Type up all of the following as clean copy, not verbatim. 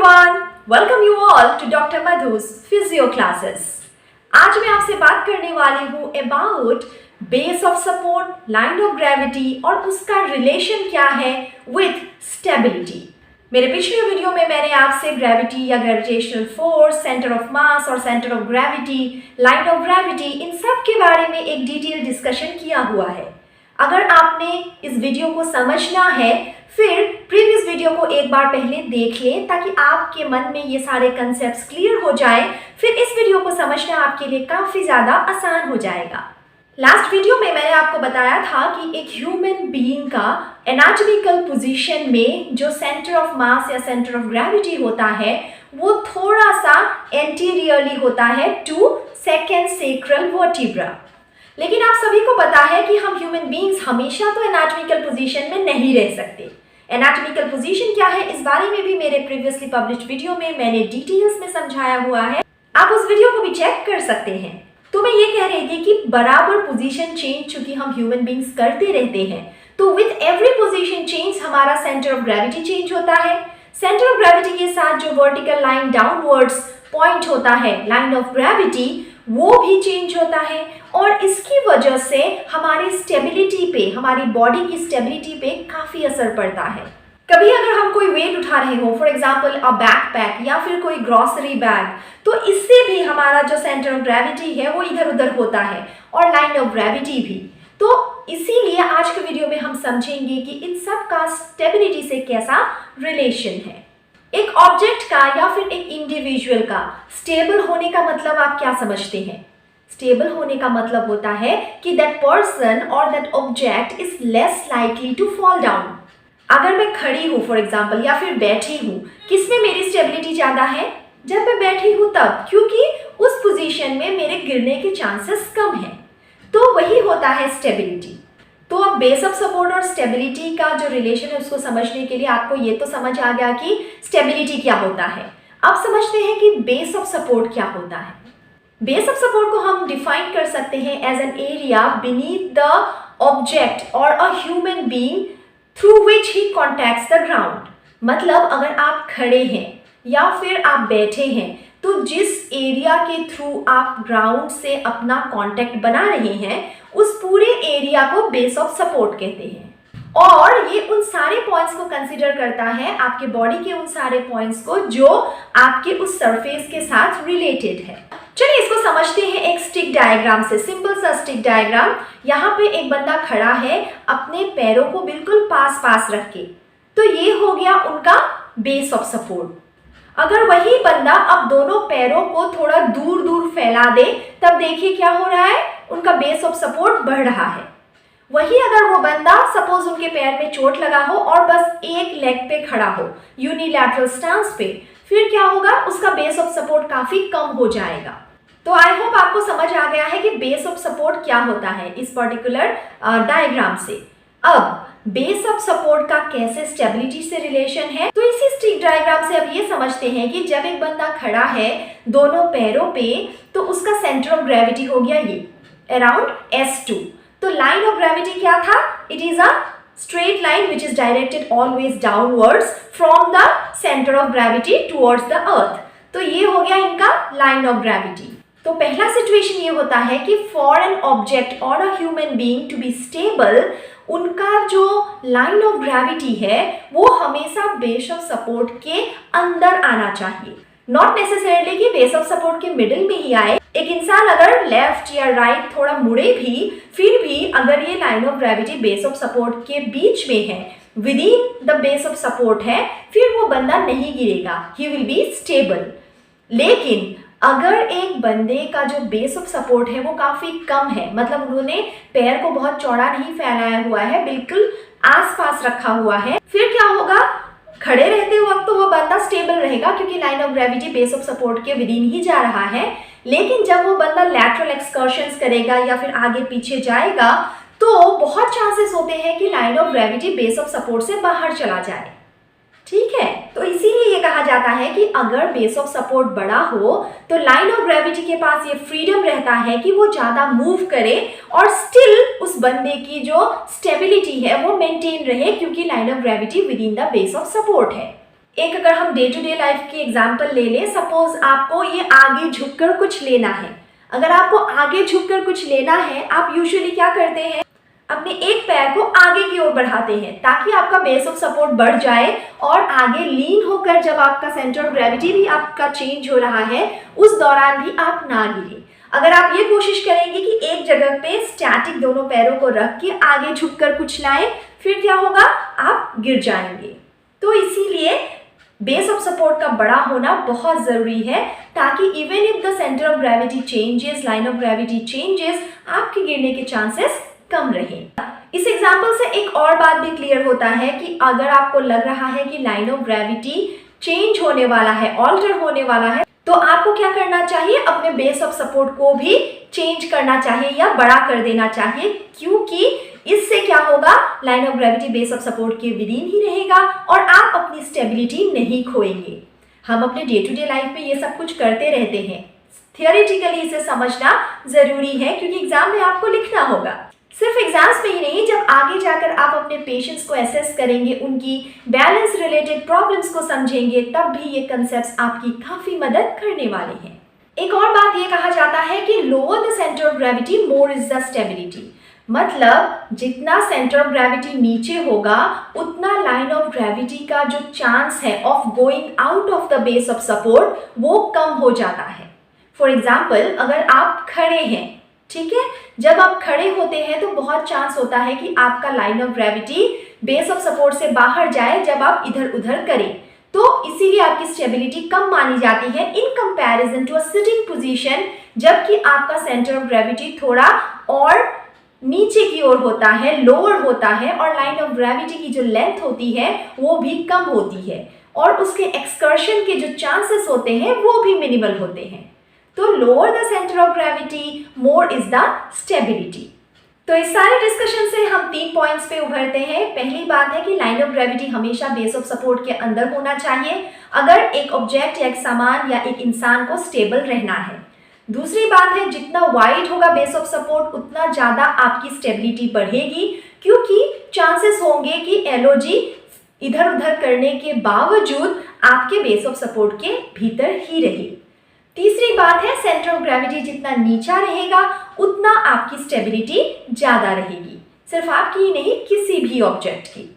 everyone, welcome you all to Dr. Madhu's Physio Classes. आज मैं आपसे बात करने वाली हूँ about base of support, line of gravity और उसका रिलेशन क्या है with stability. मेरे पिछले वीडियो में मैंने आपसे ग्रेविटी या gravitational force, centre of mass और centre of gravity, line of gravity इन सब के बारे में एक डिटेल डिस्कशन किया हुआ है. अगर आपने इस वीडियो को समझना है फिर प्रीवियस वीडियो को एक बार पहले देख लें ताकि आपके मन में ये सारे कंसेप्ट्स क्लियर हो जाए. फिर इस वीडियो को समझना आपके लिए काफ़ी ज़्यादा आसान हो जाएगा. लास्ट वीडियो में मैंने आपको बताया था कि एक ह्यूमन बीइंग का एनाटॉमिकल पोजीशन में जो सेंटर ऑफ मास या सेंटर ऑफ ग्रेविटी होता है वो थोड़ा सा एंटीरियरली होता है टू सेकंड सेक्रल वर्टिब्रा. लेकिन आप सभी को पता है कि हम ह्यूमन बीइंग्स हमेशा तो एनाटॉमिकल पोजीशन में नहीं रह सकते. एनाटॉमिकल पोजीशन क्या है इस बारे में भी मेरे प्रीवियसली पब्लिश्ड वीडियो में मैंने डिटेल्स में समझाया हुआ है. आप उस वीडियो को भी चेक कर सकते हैं. तो मैं ये कह रही थी कि बराबर पोजीशन चेंज चूंकि हम ह्यूमन बीइंग्स करते रहते हैं तो विथ एवरी पोजीशन चेंज हमारा सेंटर ऑफ ग्रेविटी चेंज होता है. सेंटर ऑफ ग्रेविटी के साथ जो वर्टिकल लाइन डाउनवर्ड्स पॉइंट होता है लाइन ऑफ ग्रेविटी वो भी चेंज होता है और इसकी वजह से हमारी स्टेबिलिटी पे, हमारी बॉडी की स्टेबिलिटी पे काफ़ी असर पड़ता है. कभी अगर हम कोई वेट उठा रहे हो फॉर एग्जांपल अ बैकपैक या फिर कोई ग्रॉसरी बैग तो इससे भी हमारा जो सेंटर ऑफ ग्रेविटी है वो इधर उधर होता है और लाइन ऑफ ग्रेविटी भी. तो इसीलिए आज के वीडियो में हम समझेंगे कि इन सब का स्टेबिलिटी से कैसा रिलेशन है. एक ऑब्जेक्ट का या फिर एक इंडिविजुअल का स्टेबल होने का मतलब आप क्या समझते हैं? स्टेबल होने का मतलब होता है कि that person or that object is less likely to fall down. अगर मैं खड़ी हूँ फॉर एग्जाम्पल या फिर बैठी हूँ, किसमें मेरी स्टेबिलिटी ज़्यादा है? जब मैं बैठी हूँ तब, क्योंकि उस पोजीशन में मेरे गिरने के चांसेस कम हैं. तो वही होता है स्टेबिलिटी. तो अब बेस ऑफ सपोर्ट और स्टेबिलिटी का जो रिलेशन है उसको समझने के लिए आपको ये तो समझ आ गया कि स्टेबिलिटी क्या होता है. अब समझते हैं कि बेस ऑफ सपोर्ट क्या होता है. बेस ऑफ सपोर्ट को हम डिफाइन कर सकते हैं as an area beneath the object और a human being through which he contacts the ground. मतलब अगर आप खड़े हैं या फिर आप बैठे हैं तो जिस एरिया के थ्रू आप ग्राउंड से अपना कांटेक्ट बना रहे हैं उस पूरे एरिया को बेस ऑफ सपोर्ट कहते हैं. और ये उन सारे पॉइंट्स को कंसीडर करता है, आपके बॉडी के उन सारे पॉइंट्स को जो आपके उस सरफेस के साथ रिलेटेड है. चलिए इसको समझते हैं एक स्टिक डायग्राम से. सिंपल सा स्टिक डायग्राम. यहाँ पे एक बंदा खड़ा है अपने पैरों को बिल्कुल पास पास रख के. तो ये हो गया उनका बेस ऑफ सपोर्ट. अगर वही बंदा अब दोनों पैरों को थोड़ा दूर दूर फैला दे तब देखिए क्या हो रहा है, उनका बेस ऑफ सपोर्ट बढ़ रहा है. वही अगर वो बंदा सपोज उनके पैर में चोट लगा हो और बस एक लेग पे खड़ा हो यूनिलैटरल स्टांस पे, फिर क्या होगा, उसका बेस ऑफ सपोर्ट काफी कम हो जाएगा. तो आई होप आपको समझ आ गया है कि बेस ऑफ सपोर्ट क्या होता है इस पर्टिकुलर डायग्राम से. अब बेस ऑफ सपोर्ट का कैसे स्टेबिलिटी से रिलेशन है तो इसी स्टिक डायग्राम से अब ये समझते हैं कि जब एक बंदा खड़ा है दोनों पैरों पे तो उसका सेंटर ऑफ ग्रेविटी हो गया ये अराउंड S2. तो लाइन ऑफ ग्रेविटी क्या था? It is a straight line which is directed always downwards from the centre of gravity towards the earth. तो ये हो गया इनका लाइन ऑफ ग्रेविटी. तो पहला सिचुएशन ये होता है कि फॉर एन ऑब्जेक्ट और a human being to be stable उनका जो लाइन ऑफ ग्रेविटी है वो हमेशा बेस ऑफ सपोर्ट के अंदर आना चाहिए. नॉट नेसेसरली कि बेस ऑफ सपोर्ट के मिडिल में ही आए. एक इंसान अगर लेफ्ट या राइट थोड़ा मुड़े भी फिर भी अगर ये line of gravity base of support के बीच में है, with in the base of support है, फिर वो बंदा नहीं गिरेगा, ही विल बी स्टेबल. लेकिन अगर एक बंदे का जो बेस ऑफ सपोर्ट है वो काफ़ी कम है, मतलब उन्होंने पैर को बहुत चौड़ा नहीं फैलाया हुआ है, बिल्कुल आसपास रखा हुआ है, फिर क्या होगा, खड़े रहते वक्त तो वो बंदा स्टेबल रहेगा क्योंकि line of gravity base of support के विद इन ही जा रहा है. लेकिन जब वो बंदा लैटरल एक्सकर्शंस करेगा या फिर आगे पीछे जाएगा तो बहुत चांसेस होते हैं कि line of gravity base of support से बाहर चला जाए. ठीक है, तो इसीलिए ये कहा जाता है कि अगर बेस ऑफ सपोर्ट बड़ा हो तो लाइन ऑफ ग्रेविटी के पास ये फ्रीडम रहता है कि वो ज़्यादा मूव करे और स्टिल उस बंदे की जो स्टेबिलिटी है वो मेंटेन रहे क्योंकि line of gravity with in the base of support है. एक अगर हम डे टू डे लाइफ की एग्जांपल ले लें, सपोज आपको ये आगे झुककर कुछ लेना है। अगर आपको आगे झुककर कुछ लेना है, आप यूजुअली क्या करते हैं, अपने एक पैर को आगे की ओर बढ़ाते हैं ताकि आपका बेस ऑफ सपोर्ट बढ़ जाए और आगे लीन होकर जब आपका सेंटर ऑफ ग्रेविटी भी आपका चेंज हो रहा है उस दौरान भी आप ना गिरें। अगर आप ये कोशिश करेंगे कि एक जगह पे स्टैटिक दोनों पैरों को रख के आगे झुककर कुछ लाएं, फिर क्या होगा, आप गिर जाएंगे। तो इसीलिए बेस ऑफ सपोर्ट का बड़ा होना बहुत ज़रूरी है ताकि even if the centre of gravity changes, line of gravity changes, आपके गिरने के चांसेस कम रहे। इस एग्जाम्पल से एक और बात भी क्लियर होता है कि अगर आपको लग रहा है कि लाइन ऑफ ग्रेविटी चेंज होने वाला है, ऑल्टर होने वाला है, तो आपको क्या करना चाहिए, अपने बेस ऑफ सपोर्ट को भी चेंज करना चाहिए या बड़ा कर देना चाहिए, क्योंकि इससे क्या होगा, line of gravity base of support के विदिन ही रहेगा और आप अपनी स्टेबिलिटी नहीं खोएंगे। हम अपने डे टू डे लाइफ में ये सब कुछ करते रहते हैं, थियोरेटिकली इसे समझना जरूरी है क्योंकि एग्जाम में आपको लिखना होगा। सिर्फ एग्जाम्स में ही नहीं, जब आगे जाकर आप अपने पेशेंट्स को एसेस करेंगे, उनकी बैलेंस रिलेटेड प्रॉब्लम्स को समझेंगे, तब भी ये कंसेप्ट्स आपकी काफ़ी मदद करने वाले हैं। एक और बात ये कहा जाता है कि lower the centre of gravity more is the stability. मतलब जितना सेंटर ऑफ ग्रेविटी नीचे होगा उतना लाइन ऑफ ग्रेविटी का जो चांस है of going out of the base of support वो कम हो जाता है। फॉर एग्जाम्पल, अगर आप खड़े हैं, ठीक है, जब आप खड़े होते हैं तो बहुत चांस होता है कि आपका line of gravity base of support से बाहर जाए जब आप इधर उधर करें, तो इसीलिए आपकी स्टेबिलिटी कम मानी जाती है in comparison to a sitting position, जबकि आपका सेंटर ऑफ ग्रेविटी थोड़ा और नीचे की ओर होता है, लोअर होता है, और लाइन ऑफ ग्रेविटी की जो लेंथ होती है वो भी कम होती है और उसके एक्सकर्शन के जो चांसेस होते हैं वो भी मिनिमल होते हैं। तो lower the centre of gravity more is the stability. तो इस सारे डिस्कशन से हम 3 पॉइंट्स पे उभरते हैं। पहली बात है कि लाइन ऑफ ग्रेविटी हमेशा बेस ऑफ सपोर्ट के अंदर होना चाहिए अगर एक ऑब्जेक्ट या एक सामान या एक इंसान को स्टेबल रहना है। दूसरी बात है, जितना वाइड होगा बेस ऑफ सपोर्ट उतना ज़्यादा आपकी स्टेबिलिटी बढ़ेगी, क्योंकि चांसेस होंगे कि एलओजी इधर उधर करने के बावजूद आपके बेस ऑफ सपोर्ट के भीतर ही रहे। तीसरी बात है, सेंटर ऑफ ग्रेविटी जितना नीचा रहेगा उतना आपकी स्टेबिलिटी ज़्यादा रहेगी, सिर्फ आपकी ही नहीं, किसी भी ऑब्जेक्ट की।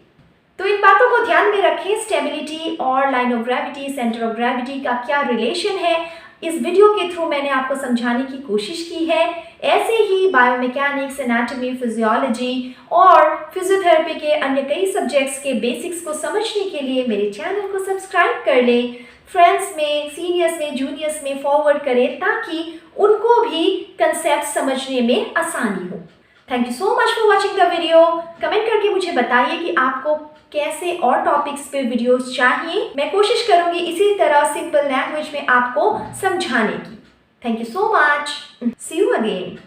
तो इन बातों को ध्यान में रखें। स्टेबिलिटी और line of gravity, centre of gravity का क्या रिलेशन है, इस वीडियो के थ्रू मैंने आपको समझाने की कोशिश की है। ऐसे ही बायोमैकेनिक्स, एनाटॉमी, फिजियोलॉजी और फिजियोथेरेपी के अन्य कई सब्जेक्ट्स के बेसिक्स को समझने के लिए मेरे चैनल को सब्सक्राइब कर लें, फ्रेंड्स में, सीनियर्स में, जूनियर्स में फॉरवर्ड करें ताकि उनको भी कंसेप्ट समझने में आसानी हो। Thank you so much for watching the video. Comment करके मुझे बताइए कि आपको कैसे और टॉपिक्स पे वीडियोस चाहिए। मैं कोशिश करूंगी इसी तरह सिंपल लैंग्वेज में आपको समझाने की। Thank you so much. See you again.